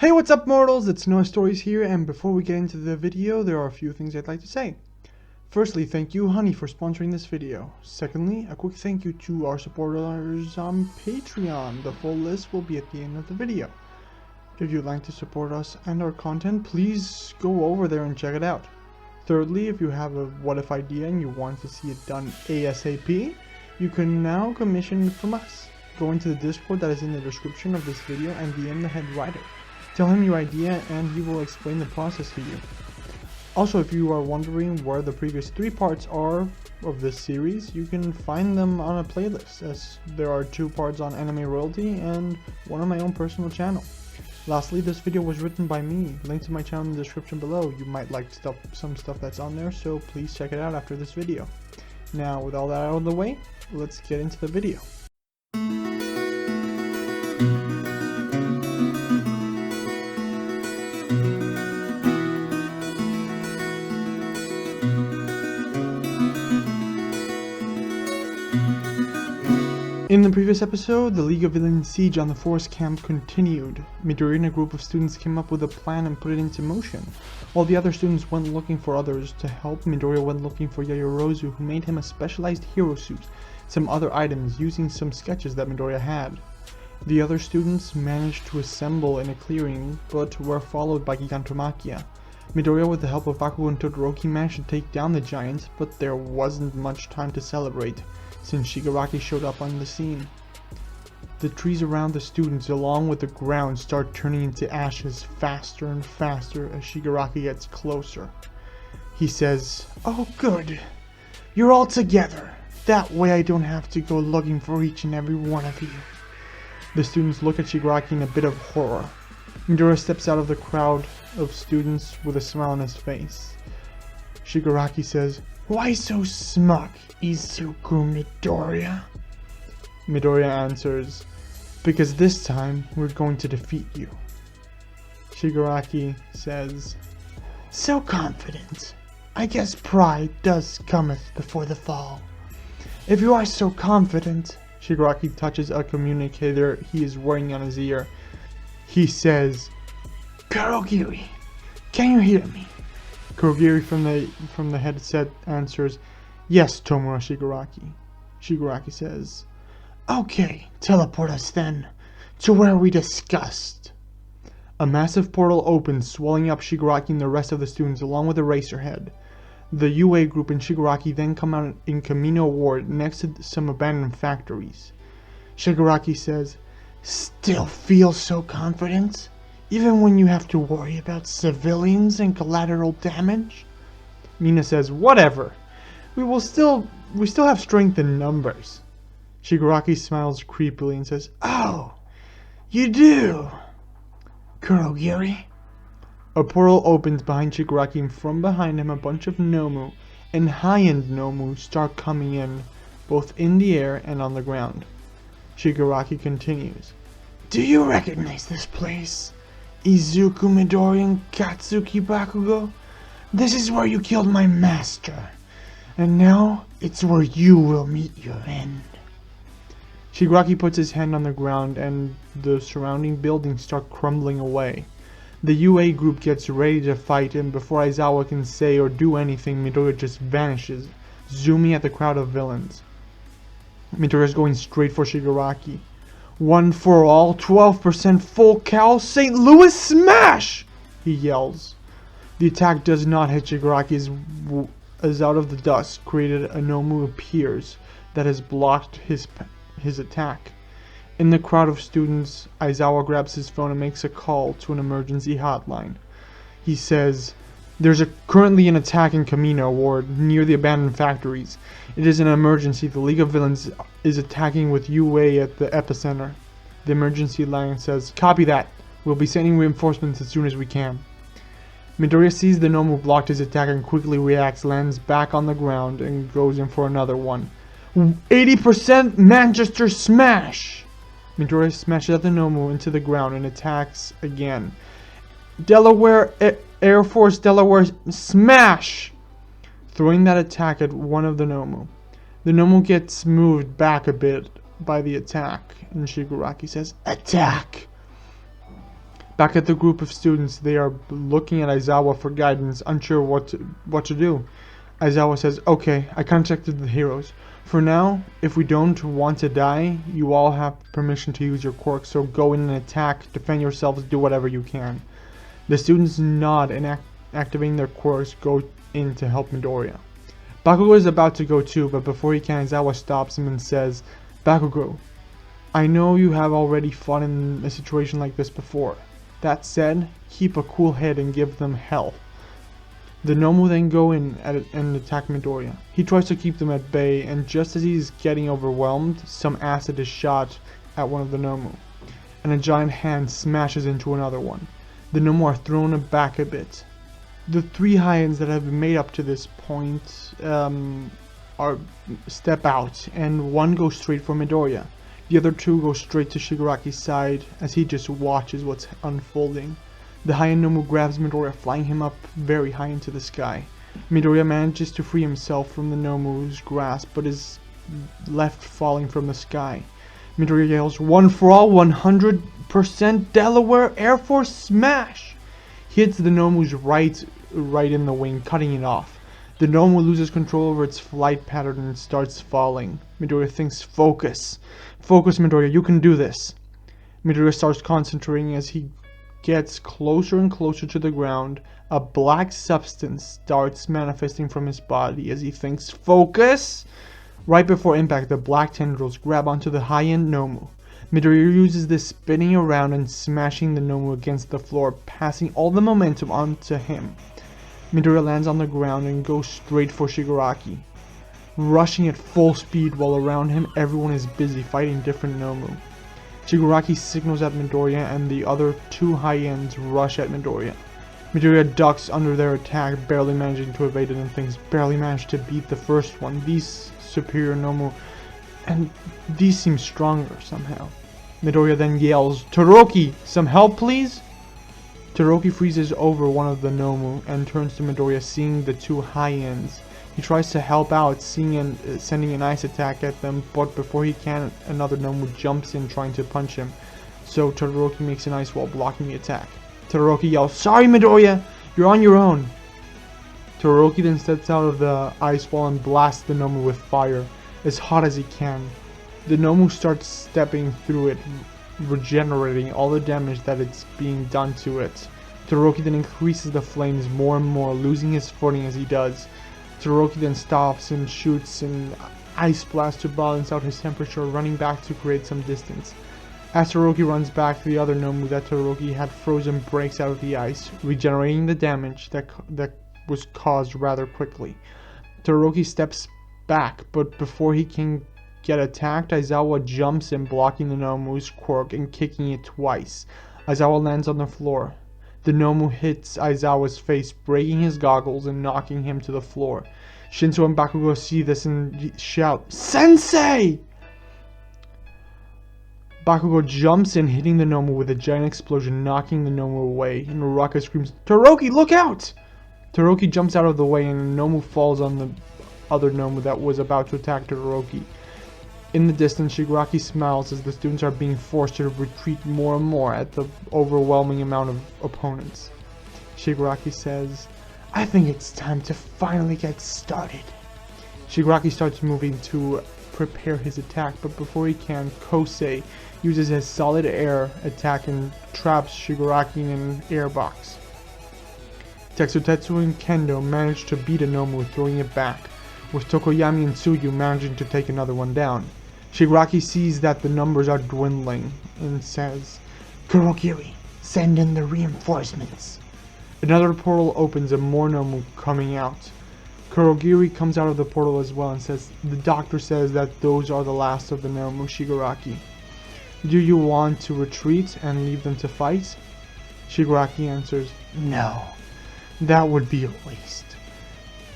Hey, what's up, mortals? It's NoahStorys here, and before we get into the video, there are a few things I'd like to say. Firstly, thank you, Honey, for sponsoring this video. Secondly, a quick thank you to our supporters on Patreon. The full list will be at the end of the video. If you'd like to support us and our content, please go over there and check it out. Thirdly, if you have a what if idea and you want to see it done ASAP, you can now commission from us. Go into the Discord that is in the description of this video and DM the head writer. Tell him your idea and he will explain the process to you. Also, if you are wondering where the previous 3 parts are of this series, you can find them on a playlist, as there are 2 parts on anime royalty and 1 on my own personal channel. Lastly, this video was written by me. Link to my channel in the description below. You might like some stuff that's on there, so please check it out after this video. Now, with all that out of the way, let's get into the video. In the previous episode, the League of Villains siege on the forest camp continued. Midoriya and a group of students came up with a plan and put it into motion. While the other students went looking for others to help, Midoriya went looking for Yaoyorozu, who made him a specialized hero suit, some other items using some sketches that Midoriya had. The other students managed to assemble in a clearing, but were followed by Gigantomachia. Midoriya, with the help of Bakugo and Todoroki, managed to take down the giant, but there wasn't much time to celebrate, since Shigaraki showed up on the scene. The trees around the students, along with the ground, start turning into ashes faster and faster as Shigaraki gets closer. He says, "Oh good, you're all together. That way I don't have to go looking for each and every one of you." The students look at Shigaraki in a bit of horror. Midoriya steps out of the crowd of students with a smile on his face. Shigaraki says, "Why so smug, Izuku Midoriya?" Midoriya answers, "Because this time we're going to defeat you." Shigaraki says, "So confident. I guess pride does cometh before the fall. If you are so confident," Shigaraki touches a communicator he is wearing on his ear. He says, "Kurogiri, can you hear me?" Kurogiri from the headset answers, "Yes, Tomura Shigaraki." Shigaraki says, "Okay, teleport us then, to where we discussed." A massive portal opens, swallowing up Shigaraki and the rest of the students along with Eraserhead. The UA group and Shigaraki then come out in Camino Ward next to some abandoned factories. Shigaraki says, "Still feel so confident? Even when you have to worry about civilians and collateral damage?" Mina says, "Whatever. We still have strength in numbers." Shigaraki smiles creepily and says, "Oh, you do? Kurogiri?" A portal opens behind Shigaraki, and from behind him a bunch of Nomu and high-end Nomu start coming in, both in the air and on the ground. Shigaraki continues, "Do you recognize this place? Izuku Midoriya and Katsuki Bakugo? This is where you killed my master, and now it's where you will meet your end." Shigaraki puts his hand on the ground and the surrounding buildings start crumbling away. The UA group gets ready to fight, and before Aizawa can say or do anything, Midoriya just vanishes, zooming at the crowd of villains. Midoriya is going straight for Shigaraki. "One for all, 12% full cal, St. Louis smash!" he yells. The attack does not hit Shigaraki as out of the dust created a Nomu appears that has blocked his attack. In the crowd of students, Aizawa grabs his phone and makes a call to an emergency hotline. He says, "There's currently an attack in Camino Ward near the abandoned factories. It is an emergency. The League of Villains is attacking with UA at the epicenter." The emergency line says, "Copy that. We'll be sending reinforcements as soon as we can." Midoriya sees the Nomu blocked his attack and quickly reacts, lands back on the ground, and goes in for another one. 80% Manchester smash! Midoriya smashes at the Nomu into the ground and attacks again. Delaware Air Force Delaware smash! Throwing that attack at one of the Nomu. The Nomu gets moved back a bit by the attack, and Shigaraki says, "Attack!" Back at the group of students, they are looking at Aizawa for guidance, unsure what to do. Aizawa says, "Okay, I contacted the heroes. For now, if we don't want to die, you all have permission to use your quirks, so go in and attack, defend yourselves, do whatever you can." The students nod and activating their quirks go in to help Midoriya. Bakugo is about to go too, but before he can, Aizawa stops him and says, "Bakugo, I know you have already fought in a situation like this before. That said, keep a cool head and give them hell." The Nomu then go in and attack Midoriya. He tries to keep them at bay, and just as he's getting overwhelmed, some acid is shot at one of the Nomu, and a giant hand smashes into another one. The Nomu are thrown back a bit. The three Hyans that have been made up to this point step out, and one goes straight for Midoriya. The other two go straight to Shigaraki's side as he just watches what's unfolding. The Hyan Nomu grabs Midoriya, flying him up very high into the sky. Midoriya manages to free himself from the Nomu's grasp, but is left falling from the sky. Midoriya yells, "One for all, 100% Delaware Air Force smash!" He hits the Nomu's right in the wing, cutting it off. The Nomu loses control over its flight pattern and starts falling. Midoriya thinks, "Focus. Focus, Midoriya, you can do this." Midoriya starts concentrating as he gets closer and closer to the ground. A black substance starts manifesting from his body as he thinks, "Focus!" Right before impact, the black tendrils grab onto the high-end Nomu. Midoriya uses this, spinning around and smashing the Nomu against the floor, passing all the momentum onto him. Midoriya lands on the ground and goes straight for Shigaraki, rushing at full speed while around him everyone is busy fighting different Nomu. Shigaraki signals at Midoriya and the other two Hyans rush at Midoriya. Midoriya ducks under their attack, barely managing to evade it, and things barely managed to beat the first one. These superior Nomu, and these seem stronger somehow. Midoriya then yells, "Todoroki, some help please?" Todoroki freezes over one of the Nomu and turns to Midoriya, seeing the two Hyans. He tries to help out, sending an ice attack at them, but before he can, another Nomu jumps in trying to punch him, so Todoroki makes an ice wall blocking the attack. Todoroki yells, "Sorry Midoriya, you're on your own." Todoroki then steps out of the ice wall and blasts the Nomu with fire, as hot as he can. The Nomu starts stepping through it, regenerating all the damage that it's being done to it. Todoroki then increases the flames more and more, losing his footing as he does. Todoroki then stops and shoots an ice blast to balance out his temperature, running back to create some distance. As Todoroki runs back, the other Nomu that Todoroki had frozen breaks out of the ice, regenerating the damage that was caused rather quickly. Todoroki steps back, but before he can get attacked, Aizawa jumps in, blocking the Nomu's quirk and kicking it twice. Aizawa lands on the floor. The Nomu hits Aizawa's face, breaking his goggles and knocking him to the floor. Shinso and Bakugo see this and shout, "Sensei!" Bakugo jumps in, hitting the Nomu with a giant explosion, knocking the Nomu away, and Uraka screams, "Todoroki, look out!" Todoroki jumps out of the way and the Nomu falls on the other Nomu that was about to attack Todoroki. In the distance, Shigaraki smiles as the students are being forced to retreat more and more at the overwhelming amount of opponents. Shigaraki says, "I think it's time to finally get started." Shigaraki starts moving to prepare his attack, but before he can, Kosei uses his solid air attack and traps Shigaraki in an air box. Tetsu and Kendo manage to beat a Nomu, throwing it back, with Tokoyami and Tsuyu managing to take another one down. Shigaraki sees that the numbers are dwindling and says, "Kurogiri, send in the reinforcements." Another portal opens and more Nomu coming out. Kurogiri comes out of the portal as well and says, "The doctor says that those are the last of the Nomu, Shigaraki. Do you want to retreat and leave them to fight?" Shigaraki answers, "No, that would be a waste.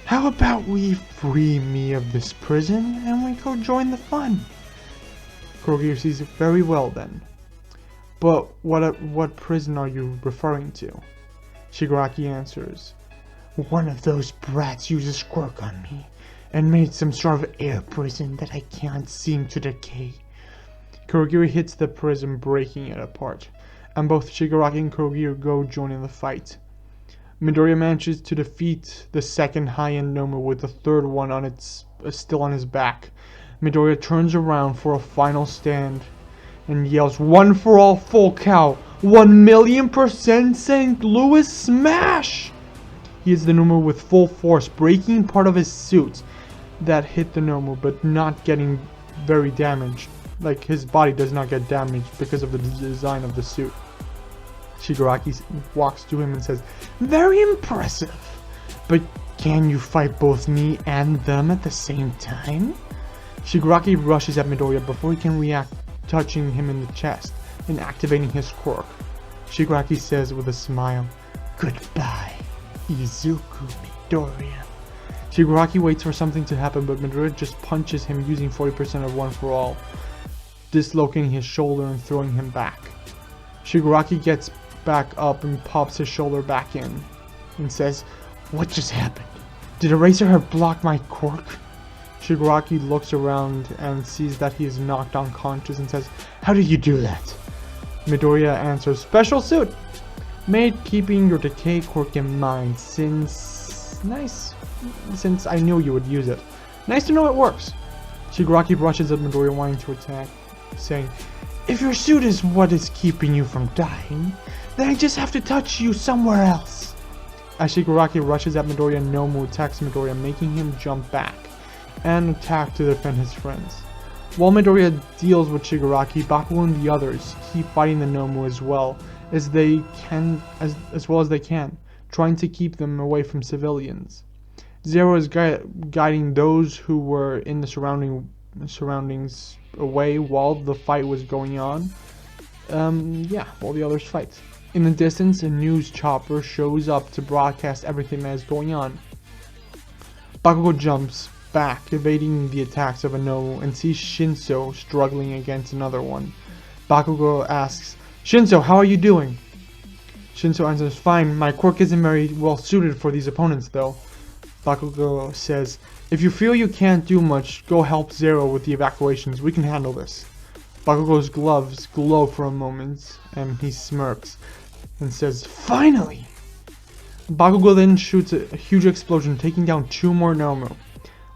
How about we free me of this prison and we go join the fun?" Kurogiri sees it very well then. "But what prison are you referring to?" Shigaraki answers, "One of those brats used a quirk on me and made some sort of air prison that I can't seem to decay." Kurogiri hits the prison, breaking it apart. and both Shigaraki and Kogyo join in the fight. Midoriya manages to defeat the second high-end Nomu with the third one still on his back. Midoriya turns around for a final stand and yells, "One for all, full cow! 1,000,000% St. Louis smash!" He hits the Nomu with full force, breaking part of his suit that hit the Nomu, but not getting very damaged. Like, his body does not get damaged because of the design of the suit. Shigaraki walks to him and says, "Very impressive, but can you fight both me and them at the same time?" Shigaraki rushes at Midoriya before he can react, touching him in the chest and activating his quirk. Shigaraki says with a smile, "Goodbye, Izuku Midoriya." Shigaraki waits for something to happen, but Midoriya just punches him using 40% of One for All, dislocating his shoulder and throwing him back. Shigaraki gets back up and pops his shoulder back in and says, "What just happened? Did Eraserhead block my quirk?" Shigaraki looks around and sees that he is knocked unconscious and says, "How did you do that?" Midoriya answers, "Special suit! Made keeping your decay quirk in mind since I knew you would use it. Nice to know it works." Shigaraki rushes at Midoriya wanting to attack, saying, "If your suit is what is keeping you from dying, then I just have to touch you somewhere else." As Shigaraki rushes at Midoriya, Nomu attacks Midoriya, making him jump back and attack to defend his friends. While Midoriya deals with Shigaraki, Bakugo and the others keep fighting the Nomu as well as they can, trying to keep them away from civilians. Zero is guiding those who were in the surroundings away while the fight was going on. While the others fight. In the distance, a news chopper shows up to broadcast everything that is going on. Bakugo jumps back, evading the attacks of a Nomu, and sees Shinso struggling against another one. Bakugo asks, "Shinso, how are you doing?" Shinso answers, "Fine, my quirk isn't very well suited for these opponents though." Bakugo says, "If you feel you can't do much, go help Zero with the evacuations, we can handle this." Bakugo's gloves glow for a moment, and he smirks and says, "Finally!" Bakugo then shoots a huge explosion, taking down 2 more Nomu.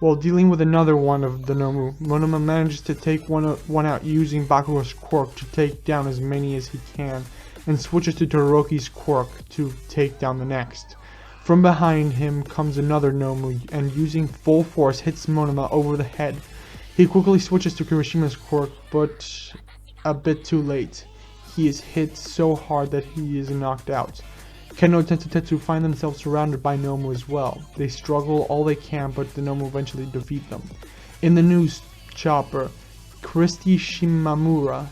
While dealing with another one of the Nomu, Monoma manages to take one out using Bakugo's quirk to take down as many as he can, and switches to Todoroki's quirk to take down the next. From behind him comes another Nomu, and using full force hits Monoma over the head. He quickly switches to Kirishima's quirk, but a bit too late. He is hit so hard that he is knocked out. Ken and Tetsu find themselves surrounded by Nomu as well. They struggle all they can, but the Nomu eventually defeat them. In the news chopper, Christy Shimamura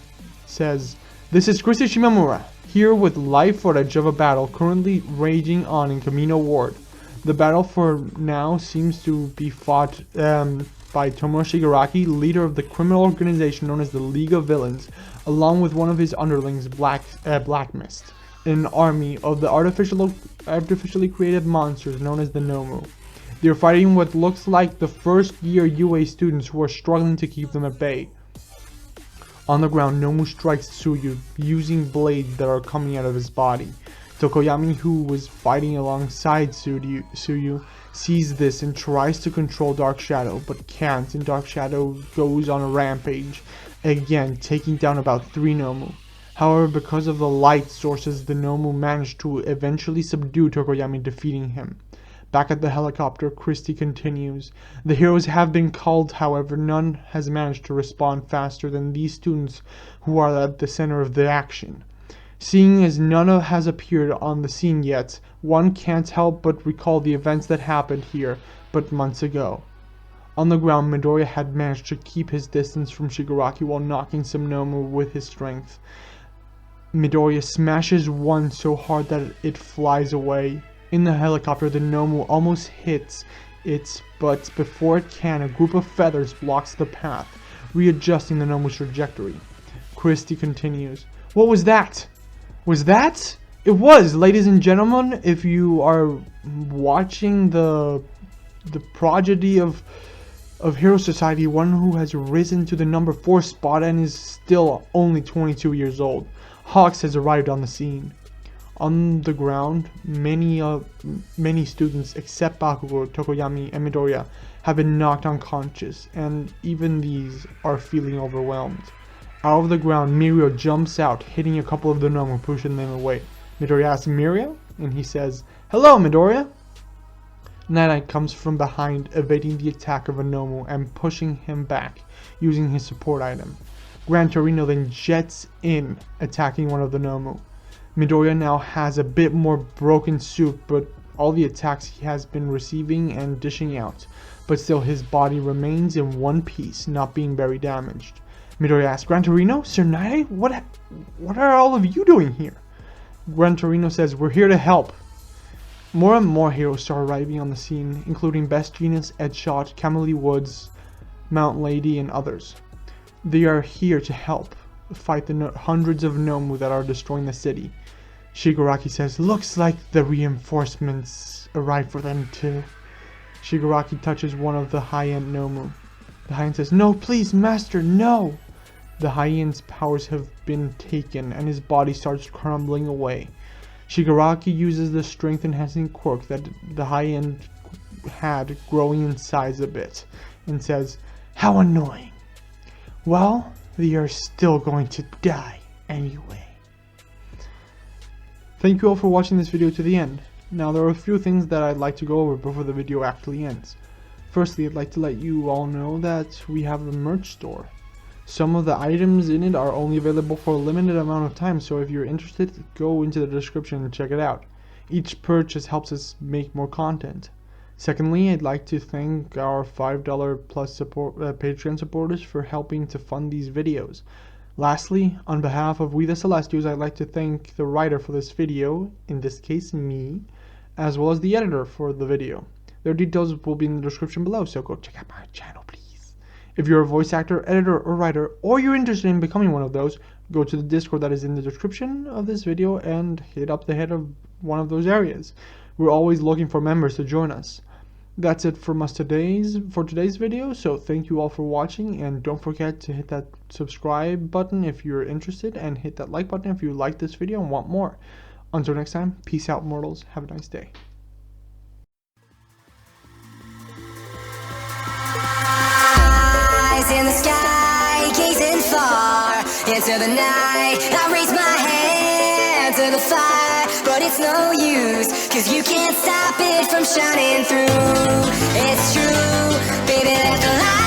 says, "This is Christy Shimamura, here with live footage of a battle currently raging on in Kamino Ward. The battle for now seems to be fought by Tomoe Shigaraki, leader of the criminal organization known as the League of Villains, along with one of his underlings, Black Mist, an army of the artificially created monsters known as the Nomu. They are fighting what looks like the first year UA students who are struggling to keep them at bay." On the ground, Nomu strikes Tsuyu, using blades that are coming out of his body. Tokoyami, who was fighting alongside Tsuyu, sees this and tries to control Dark Shadow, but can't, and Dark Shadow goes on a rampage, again taking down about 3 Nomu. However, because of the light sources, the Nomu managed to eventually subdue Tokoyami, defeating him. Back at the helicopter, Christy continues. "The heroes have been called, however, none has managed to respond faster than these students who are at the center of the action. Seeing as none has appeared on the scene yet, one can't help but recall the events that happened here but months ago." On the ground, Midoriya had managed to keep his distance from Shigaraki while knocking some Nomu with his strength. Midoriya smashes one so hard that it flies away. In the helicopter, the Nomu almost hits it, but before it can, a group of feathers blocks the path, readjusting the Nomu's trajectory. Christy continues. "What was that? Was that? It was, ladies and gentlemen, if you are watching the prodigy of Hero Society, one who has risen to the number 4 spot and is still only 22 years old. Hawks has arrived on the scene. On the ground, many students except Bakugo, Tokoyami, and Midoriya have been knocked unconscious, and even these are feeling overwhelmed. Out of the ground, Mirio jumps out, hitting a couple of the Nomu, pushing them away. Midoriya asks Mirio, and he says, "Hello, Midoriya!" Night comes from behind, evading the attack of a Nomu and pushing him back, using his support item. Gran Torino then jets in, attacking one of the Nomu. Midoriya now has a bit more broken suit, but all the attacks he has been receiving and dishing out, but still his body remains in one piece, not being very damaged. Midoriya asks, "Gran Torino? Sir Night? What are all of you doing here?" Gran Torino says, "We're here to help." More and more heroes start arriving on the scene, including Best Genius, Edshot, Camille Woods, Mount Lady, and others. They are here to help fight the hundreds of Nomu that are destroying the city. Shigaraki says, "Looks like the reinforcements arrived for them too." Shigaraki touches one of the high-end Nomu. The high-end says, "No, please, master, no!" The high-end's powers have been taken and his body starts crumbling away. Shigaraki uses the strength-enhancing quirk that the high-end had growing in size a bit and says, "How annoying. Well, they are still going to die anyway." Thank you all for watching this video to the end. Now there are a few things that I'd like to go over before the video actually ends. Firstly, I'd like to let you all know that we have a merch store. Some of the items in it are only available for a limited amount of time, so if you're interested, go into the description and check it out. Each purchase helps us make more content. Secondly, I'd like to thank our $5 plus Patreon supporters for helping to fund these videos. Lastly, on behalf of We the Celestials, I'd like to thank the writer for this video, in this case me, as well as the editor for the video. Their details will be in the description below, so go check out my channel, please. If you're a voice actor, editor, or writer, or you're interested in becoming one of those, go to the Discord that is in the description of this video and hit up the head of one of those areas. We're always looking for members to join us. That's it from us for today's video, so thank you all for watching, and don't forget to hit that subscribe button if you're interested, and hit that like button if you like this video and want more. Until next time, peace out, mortals. Have a nice day. Eyes in the sky, gazing far into the night. I raise my hand to the fire, but it's no use, 'cause you can't stop it from shining through. It's true, baby, let the light